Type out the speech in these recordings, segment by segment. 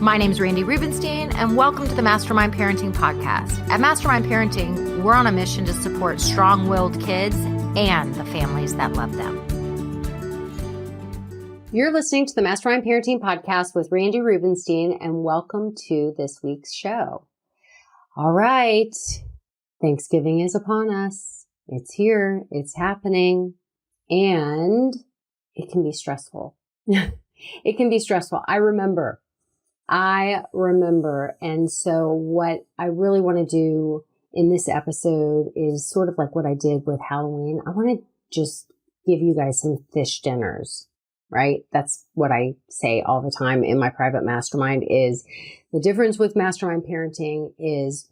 My name is Randy Rubenstein, and welcome to the Mastermind Parenting Podcast. At Mastermind Parenting, we're on a mission to support strong-willed kids and the families that love them. You're listening to the Mastermind Parenting Podcast with Randy Rubenstein, and welcome to this week's show. All right, Thanksgiving is upon us. It's here, it's happening, and it can be stressful. It can be stressful. I remember. And so what I really want to do in this episode is sort of like what I did with Halloween. I want to just give you guys some fish dinners, right? That's what I say all the time in my private mastermind. Is the difference with mastermind parenting is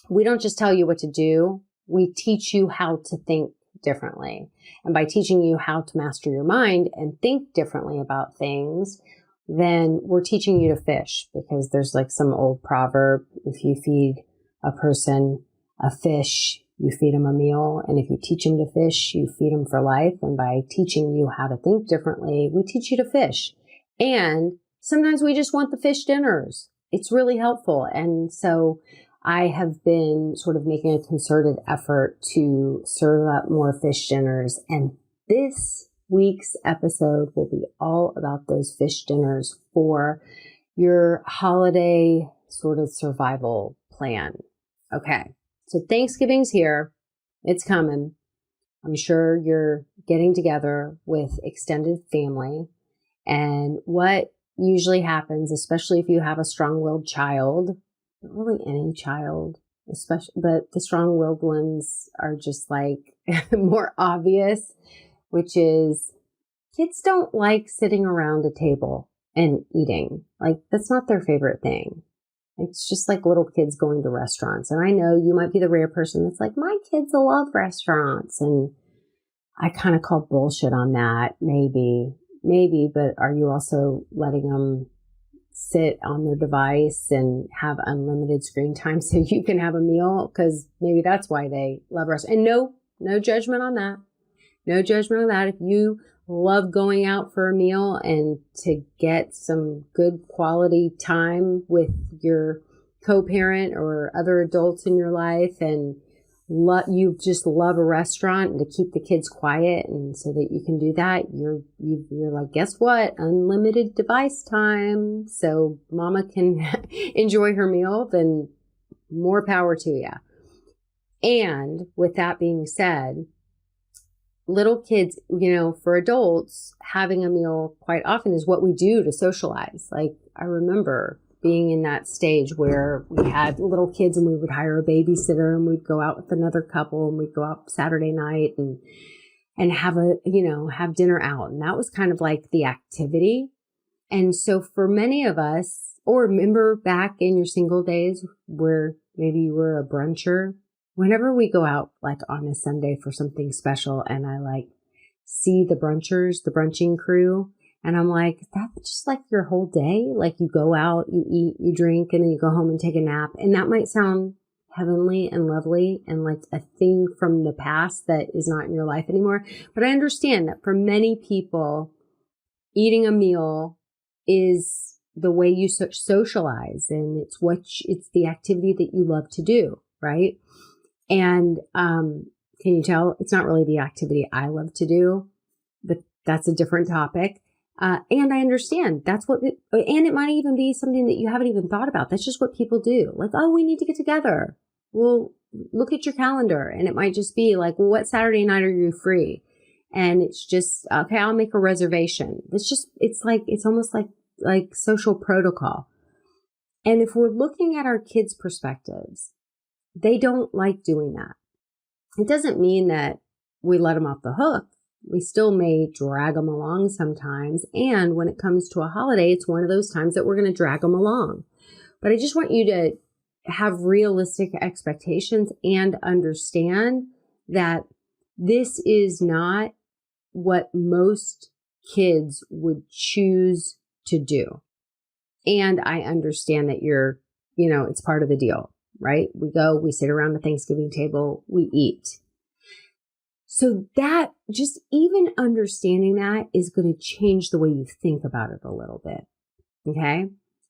we don't just tell you what to do. We teach you how to think differently. And by teaching you how to master your mind and think differently about things, then we're teaching you to fish, because there's like some old proverb: if you feed a person a fish, you feed them a meal. And if you teach them to fish, you feed them for life. And by teaching you how to think differently, we teach you to fish. And sometimes we just want the fish dinners. It's really helpful. And so I have been sort of making a concerted effort to serve up more fish dinners. And this week's episode will be all about those fish dinners for your holiday sort of survival plan. Okay, so Thanksgiving's here. It's coming. I'm sure you're getting together with extended family. And what usually happens, especially if you have a strong-willed child, not really any child, especially, but the strong-willed ones are just like more obvious, which is kids don't like sitting around a table and eating. Like, that's not their favorite thing. It's just like little kids going to restaurants. And I know you might be the rare person that's like, my kids love restaurants. And I kind of call bullshit on that. Maybe, but are you also letting them sit on their device and have unlimited screen time so you can have a meal? Because maybe that's why they love restaurants. And no judgment on that. No judgment on that. If you love going out for a meal and to get some good quality time with your co-parent or other adults in your life, and you just love a restaurant and to keep the kids quiet, and so that you can do that, you're like, guess what? Unlimited device time, so mama can enjoy her meal. Then more power to you. And with that being said, little kids, for adults, having a meal quite often is what we do to socialize. Like, I remember being in that stage where we had little kids and we would hire a babysitter and we'd go out with another couple and we'd go out Saturday night and have have dinner out. And that was kind of like the activity. And so for many of us, or remember back in your single days where maybe you were a bruncher, whenever we go out like on a Sunday for something special and I like see the brunching crew, and I'm like, that's just like your whole day. Like, you go out, you eat, you drink, and then you go home and take a nap. And that might sound heavenly and lovely and like a thing from the past that is not in your life anymore. But I understand that for many people, eating a meal is the way you socialize, and it's the activity that you love to do, right? And can you tell it's not really the activity I love to do, but that's a different topic. And I understand and it might even be something that you haven't even thought about. That's just what people do. Like, oh, we need to get together. Well, look at your calendar, and it might just be like, well, what Saturday night are you free? And it's just, okay, I'll make a reservation. It's almost like social protocol. And if we're looking at our kids' perspectives, they don't like doing that. It doesn't mean that we let them off the hook. We still may drag them along sometimes. And when it comes to a holiday, it's one of those times that we're going to drag them along. But I just want you to have realistic expectations and understand that this is not what most kids would choose to do. And I understand that it's part of the deal, right? We sit around the Thanksgiving table, we eat. So that, just even understanding that is going to change the way you think about it a little bit. Okay.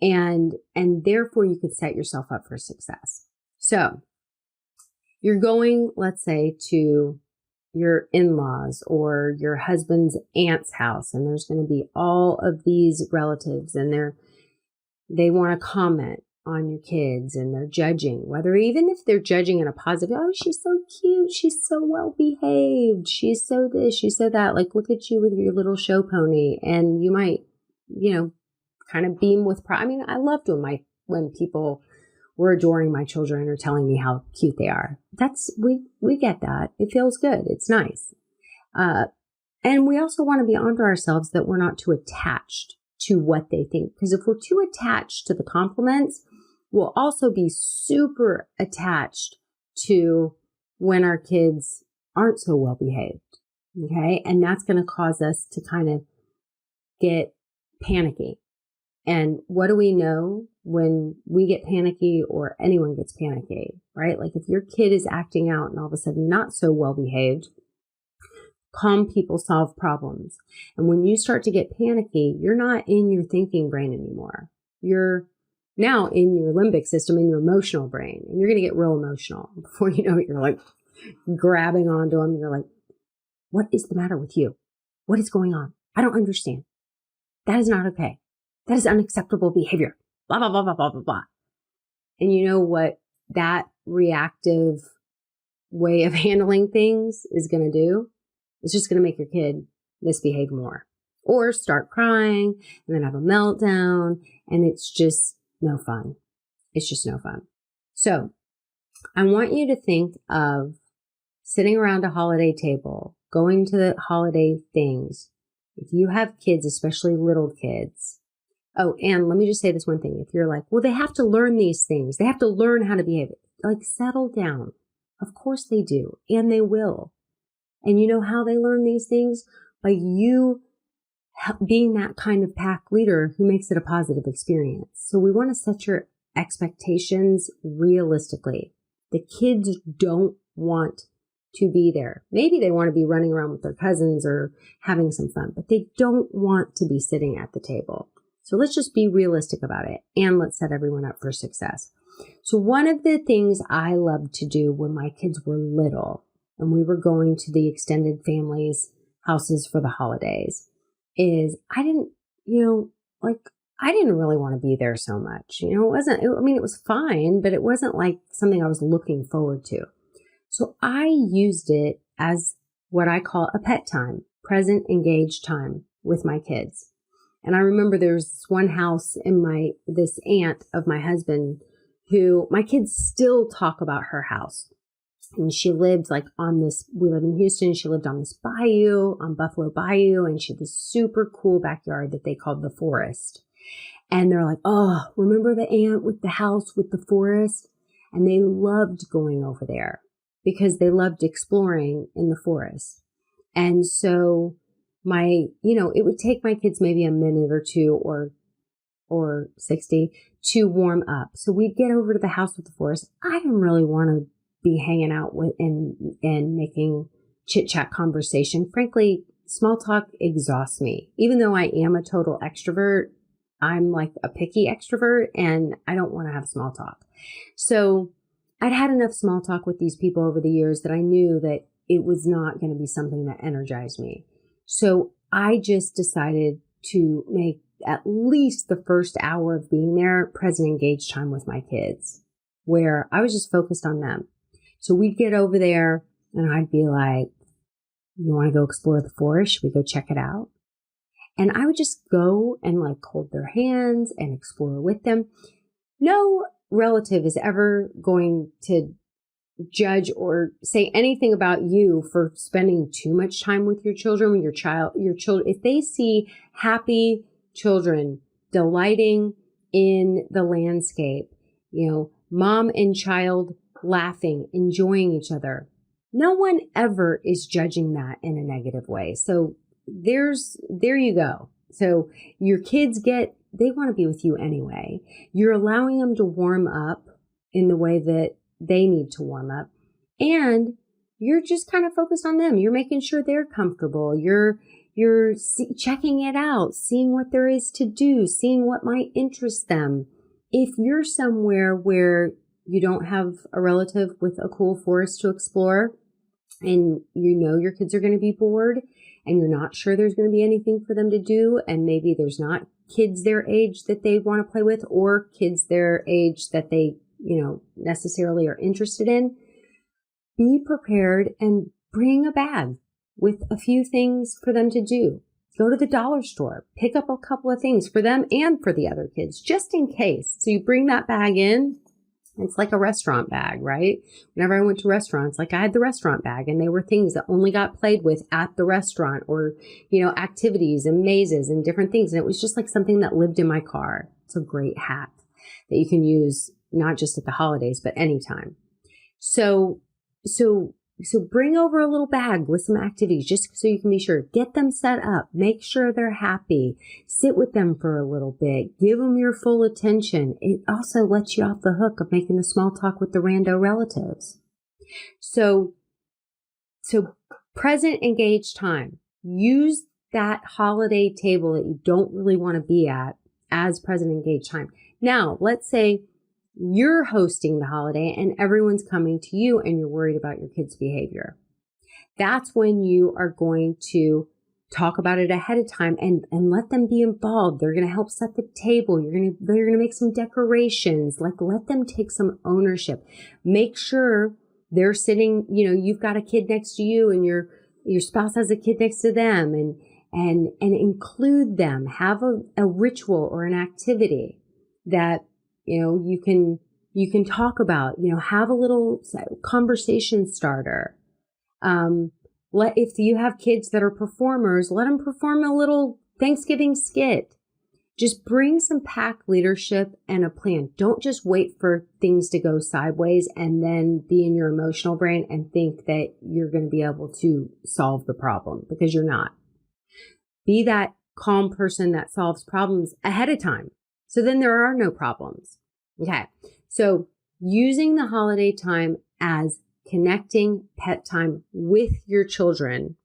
And therefore you could set yourself up for success. So you're going, let's say, to your in-laws or your husband's aunt's house, and there's going to be all of these relatives, and they want to comment on your kids, and they're judging, whether even if they're judging in a positive, oh, she's so cute, she's so well behaved, she's so this, she's so that, like, look at you with your little show pony. And you might, kind of beam with pride. I mean, I loved when people were adoring my children or telling me how cute they are. We get that. It feels good. It's nice. And we also want to be onto ourselves that we're not too attached to what they think. Because if we're too attached to the compliments, we'll also be super attached to when our kids aren't so well behaved. Okay. And that's going to cause us to kind of get panicky. And what do we know when we get panicky or anyone gets panicky, right? Like if your kid is acting out and all of a sudden not so well behaved, calm people solve problems. And when you start to get panicky, you're not in your thinking brain anymore. You're now in your limbic system, in your emotional brain, and you're going to get real emotional. Before you know it, you're like grabbing onto them. You're like, what is the matter with you? What is going on? I don't understand. That is not okay. That is unacceptable behavior. Blah, blah, blah, blah, blah, blah, blah. And you know what that reactive way of handling things is going to do? It's just going to make your kid misbehave more or start crying and then have a meltdown. And it's just no fun. It's just no fun. So I want you to think of sitting around a holiday table, going to the holiday things. If you have kids, especially little kids. Oh, and let me just say this one thing. If you're like, well, they have to learn these things. They have to learn how to behave. Like, settle down. Of course they do. And they will. And you know how they learn these things? By you being that kind of pack leader who makes it a positive experience. So we want to set your expectations realistically. The kids don't want to be there. Maybe they want to be running around with their cousins or having some fun, but they don't want to be sitting at the table. So let's just be realistic about it, and let's set everyone up for success. So one of the things I loved to do when my kids were little and we were going to the extended family's houses for the holidays is I didn't really want to be there so much. It was fine, but it wasn't like something I was looking forward to. So I used it as what I call a pet time, present engaged time with my kids. And I remember there was this one house in this aunt of my husband who my kids still talk about her house. And she lived we live in Houston. She lived on this bayou, on Buffalo Bayou, and she had this super cool backyard that they called the forest. And they're like, oh, remember the aunt with the house with the forest? And they loved going over there because they loved exploring in the forest. And so it would take my kids maybe a minute or two or 60 to warm up. So we'd get over to the house with the forest. I didn't really want to be hanging out with and making chit chat conversation. Frankly, small talk exhausts me. Even though I am a total extrovert, I'm like a picky extrovert and I don't want to have small talk. So I'd had enough small talk with these people over the years that I knew that it was not going to be something that energized me. So I just decided to make at least the first hour of being there present engaged time with my kids, where I was just focused on them. So we'd get over there and I'd be like, you want to go explore the forest? Should we go check it out? And I would just go and hold their hands and explore with them. No relative is ever going to judge or say anything about you for spending too much time with your children. When your children, if they see happy children delighting in the landscape, mom and child laughing, enjoying each other, no one ever is judging that in a negative way. So there you go. So your kids they want to be with you anyway. You're allowing them to warm up in the way that they need to warm up. And you're just kind of focused on them. You're making sure they're comfortable. You're you're checking it out, seeing what there is to do, seeing what might interest them. If you're somewhere where you don't have a relative with a cool forest to explore, and you know your kids are going to be bored, and you're not sure there's going to be anything for them to do, and maybe there's not kids their age that they want to play with, or kids their age that they, necessarily are interested in, be prepared and bring a bag with a few things for them to do. Go to the dollar store, pick up a couple of things for them and for the other kids, just in case. So you bring that bag in. It's like a restaurant bag, right? Whenever I went to restaurants, like I had the restaurant bag, and they were things that only got played with at the restaurant, or, activities and mazes and different things. And it was just like something that lived in my car. It's a great hack that you can use not just at the holidays, but anytime. So bring over a little bag with some activities, just so you can be sure. Get them set up. Make sure they're happy. Sit with them for a little bit. Give them your full attention. It also lets you off the hook of making the small talk with the rando relatives. So present engaged time. Use that holiday table that you don't really want to be at as present engaged time. Now, let's say you're hosting the holiday and everyone's coming to you and you're worried about your kids' behavior. That's when you are going to talk about it ahead of time and let them be involved. They're going to help set the table. They're going to make some decorations. Like, let them take some ownership. Make sure they're sitting, you've got a kid next to you and your spouse has a kid next to them, and include them. Have a ritual or an activity that you can talk about, have a little conversation starter. If you have kids that are performers, let them perform a little Thanksgiving skit. Just bring some pack leadership and a plan. Don't just wait for things to go sideways and then be in your emotional brain and think that you're going to be able to solve the problem, because you're not. Be that calm person that solves problems ahead of time. So then there are no problems. Okay. So using the holiday time as connecting pet time with your children,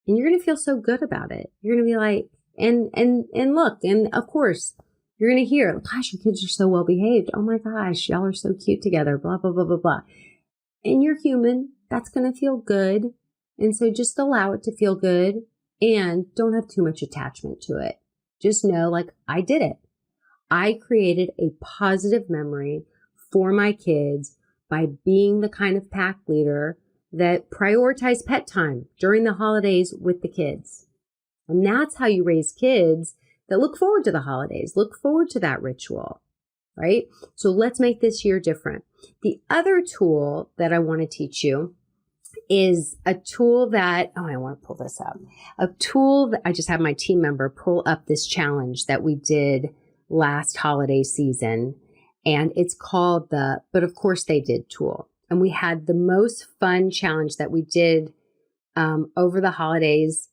and you're going to feel so good about it. You're going to be like, and look, and of course you're going to hear, gosh, your kids are so well behaved. Oh my gosh, y'all are so cute together, blah, blah, blah, blah, blah. And you're human. That's going to feel good. And so just allow it to feel good, and don't have too much attachment to it. Just know, like, I did it. I created a positive memory for my kids by being the kind of pack leader that prioritized pet time during the holidays with the kids. And that's how you raise kids that look forward to the holidays, look forward to that ritual, right? So let's make this year different. The other tool that I want to teach you is a tool that, I want to pull this up. A tool that I just had my team member pull up this challenge that we did last holiday season. And it's called the But Of Course They Did tool. And we had the most fun challenge that we did over the holidays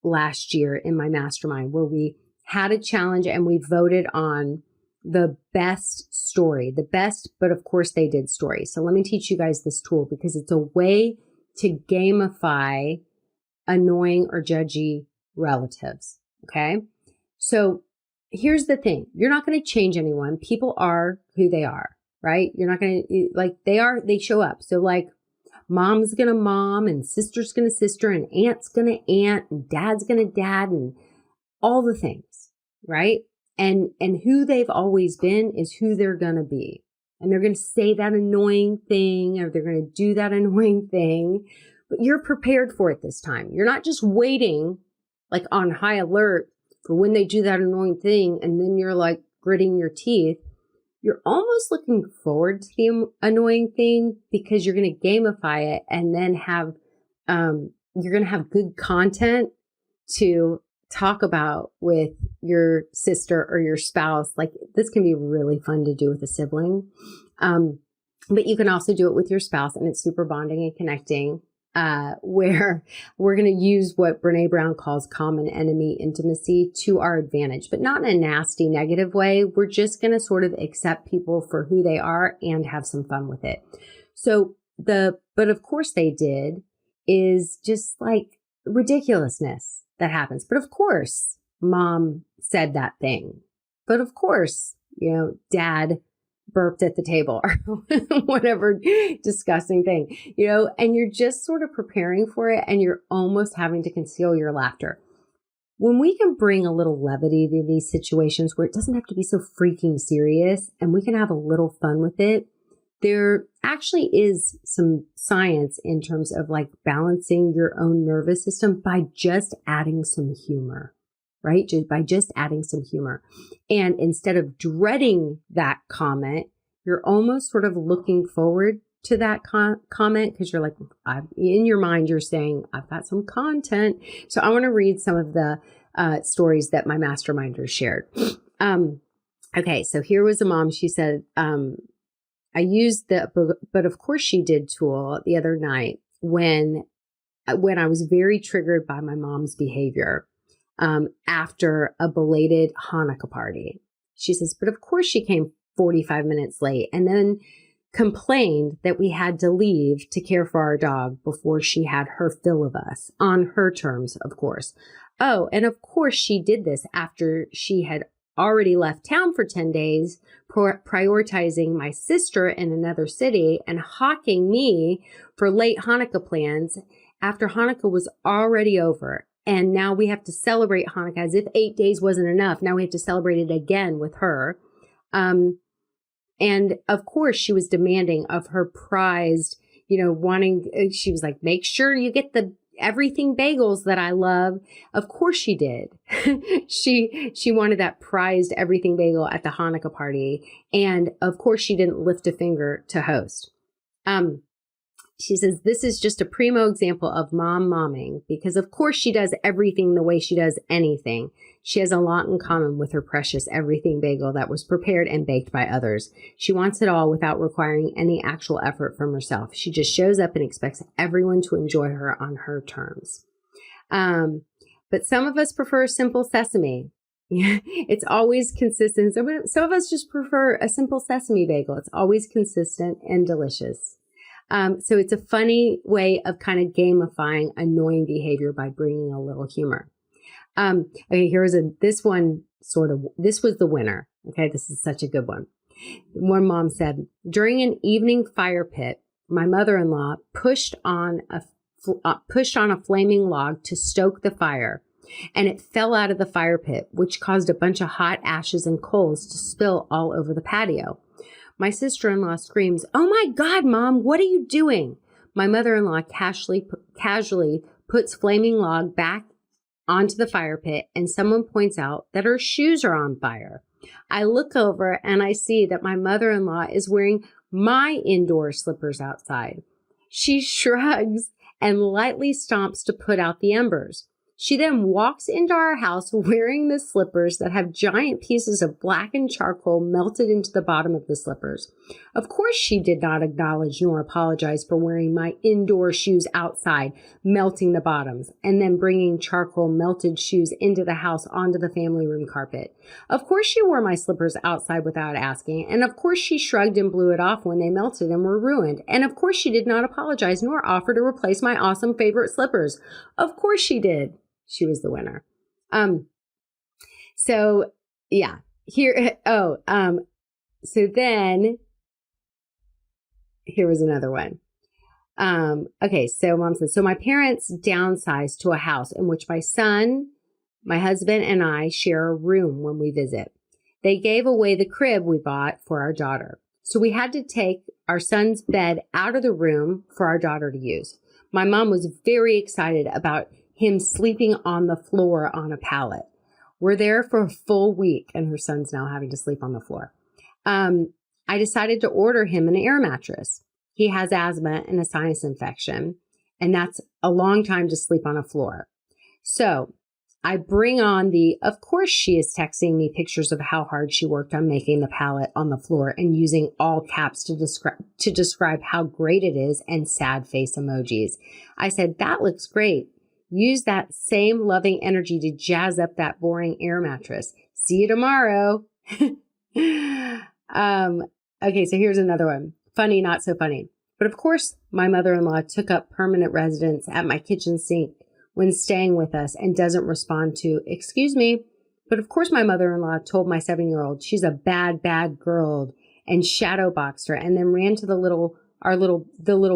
last year in my mastermind, where we had a challenge and we voted on the best story, the best But Of Course They Did story. So let me teach you guys this tool, because it's a way to gamify annoying or judgy relatives. Okay. So here's the thing. You're not going to change anyone. People are who they are, right? You're not going to, they show up. So like, mom's going to mom, and sister's going to sister, and aunt's going to aunt, and dad's going to dad, and all the things, right? And who they've always been is who they're going to be. And they're going to say that annoying thing, or they're going to do that annoying thing, but you're prepared for it this time. You're not just waiting like on high alert for when they do that annoying thing, and then you're like gritting your teeth. You're almost looking forward to the annoying thing, because you're going to gamify it, and then you're going to have good content to talk about with your sister or your spouse. Like, this can be really fun to do with a sibling. But you can also do it with your spouse, and it's super bonding and connecting, where we're going to use what Brene Brown calls common enemy intimacy to our advantage, but not in a nasty, negative way. We're just going to sort of accept people for who they are and have some fun with it. So But Of Course They Did is just like ridiculousness. that happens. But of course, mom said that thing. But of course, dad burped at the table or whatever disgusting thing, and you're just sort of preparing for it and you're almost having to conceal your laughter. When we can bring a little levity to these situations where it doesn't have to be so freaking serious and we can have a little fun with it, there actually is some science in terms of like balancing your own nervous system by just adding some humor, right? By just adding some humor. And instead of dreading that comment, you're almost sort of looking forward to that comment because you're like, in your mind, you're saying, I've got some content. So I want to read some of the stories that my masterminders shared. Okay, so here was a mom. She said, I used the but of course she did tool the other night when I was very triggered by my mom's behavior after a belated Hanukkah party. She says, but of course she came 45 minutes late and then complained that we had to leave to care for our dog before she had her fill of us, on her terms, of course. Oh, and of course she did this after she had already left town for 10 days, prioritizing my sister in another city and hawking me for late Hanukkah plans after Hanukkah was already over. And now we have to celebrate Hanukkah as if 8 days wasn't enough. Now we have to celebrate it again with her. And of course she was demanding of her prized, she was like, make sure you get the everything bagels that I love. Of course she did. She wanted that prized everything bagel at the Hanukkah party. And of course she didn't lift a finger to host. She says, this is just a primo example of momming because of course she does everything the way she does anything. She has a lot in common with her precious everything bagel that was prepared and baked by others. She wants it all without requiring any actual effort from herself. She just shows up and expects everyone to enjoy her on her terms. But some of us prefer simple sesame. It's always consistent. Some of us just prefer a simple sesame bagel. It's always consistent and delicious. So it's a funny way of kind of gamifying annoying behavior by bringing a little humor. Okay, this was the winner. Okay, this is such a good one. One mom said, during an evening fire pit, my mother-in-law pushed on a flaming log to stoke the fire, and it fell out of the fire pit, which caused a bunch of hot ashes and coals to spill all over the patio. My sister-in-law screams, "Oh my God, Mom, what are you doing?" My mother-in-law casually puts flaming log back onto the fire pit, and someone points out that her shoes are on fire. I look over and I see that my mother-in-law is wearing my indoor slippers outside. She shrugs and lightly stomps to put out the embers. She then walks into our house wearing the slippers that have giant pieces of blackened charcoal melted into the bottom of the slippers. Of course, she did not acknowledge nor apologize for wearing my indoor shoes outside, melting the bottoms, and then bringing charcoal melted shoes into the house onto the family room carpet. Of course, she wore my slippers outside without asking, and of course, she shrugged and blew it off when they melted and were ruined. And of course, she did not apologize nor offer to replace my awesome favorite slippers. Of course, she did. She was the winner. So yeah, so then here was another one. Okay. So mom says, so my parents downsized to a house in which my son, my husband, and I share a room when we visit. They gave away the crib we bought for our daughter. So we had to take our son's bed out of the room for our daughter to use. My mom was very excited about him sleeping on the floor on a pallet. We're there for a full week, and her son's now having to sleep on the floor. I decided to order him an air mattress. He has asthma and a sinus infection, and that's a long time to sleep on a floor. So I bring on of course she is texting me pictures of how hard she worked on making the pallet on the floor and using all caps to describe how great it is and sad face emojis. I said, that looks great. Use that same loving energy to jazz up that boring air mattress. See you tomorrow. Okay, so here's another one. Funny, not so funny. But of course, my mother-in-law took up permanent residence at my kitchen sink when staying with us and doesn't respond to, "Excuse me, but of course my mother-in-law told my 7-year-old she's a bad, bad girl," and shadow boxed her, and then ran to the little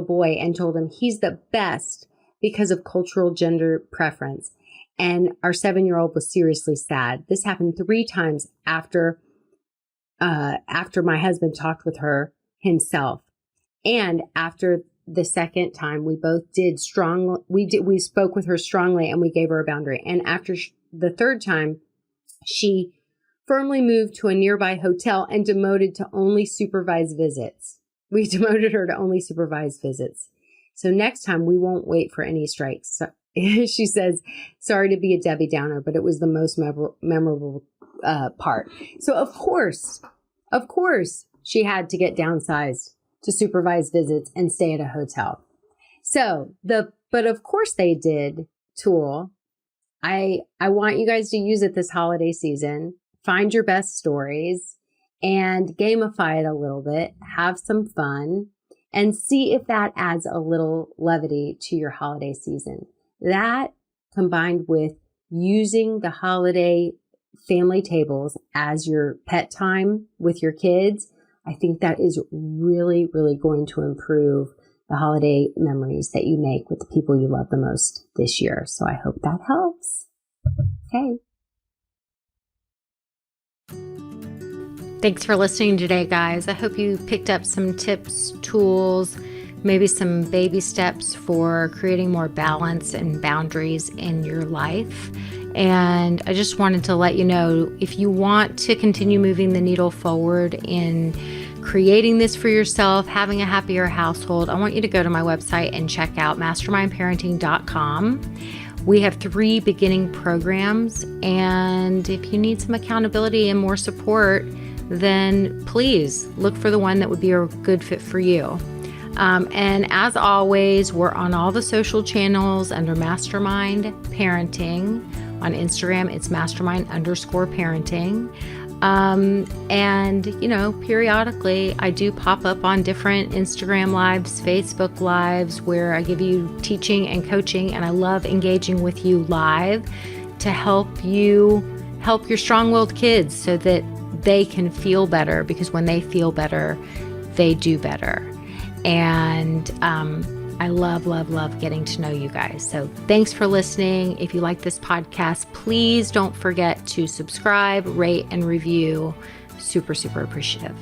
boy and told him he's the best because of cultural gender preference. And our 7-year-old was seriously sad. This happened 3 times after my husband talked with her himself. And after the second time, we spoke with her strongly and we gave her a boundary. And after the third time, she firmly moved to a nearby hotel and demoted to only supervised visits. We demoted her to only supervised visits. So next time we won't wait for any strikes. So, she says, "Sorry to be a Debbie Downer, but it was the most memorable part." So of course, she had to get downsized to supervised visits and stay at a hotel. But of course they did tool. I want you guys to use it this holiday season. Find your best stories and gamify it a little bit. Have some fun and see if that adds a little levity to your holiday season. That combined with using the holiday family tables as your pet time with your kids, I think that is really, really going to improve the holiday memories that you make with the people you love the most this year. So I hope that helps. Okay. Thanks for listening today, guys. I hope you picked up some tips, tools, maybe some baby steps for creating more balance and boundaries in your life. And I just wanted to let you know, if you want to continue moving the needle forward in creating this for yourself, having a happier household, I want you to go to my website and check out mastermindparenting.com. We have 3 beginning programs, and if you need some accountability and more support, then please look for the one that would be a good fit for you. And as always, we're on all the social channels under Mastermind Parenting. On Instagram, it's mastermind_parenting. And, periodically I do pop up on different Instagram lives, Facebook lives, where I give you teaching and coaching, and I love engaging with you live to help you help your strong-willed kids so that they can feel better, because when they feel better, they do better. And I love, love, love getting to know you guys. So thanks for listening. If you like this podcast, please don't forget to subscribe, rate, and review. Super, super appreciative.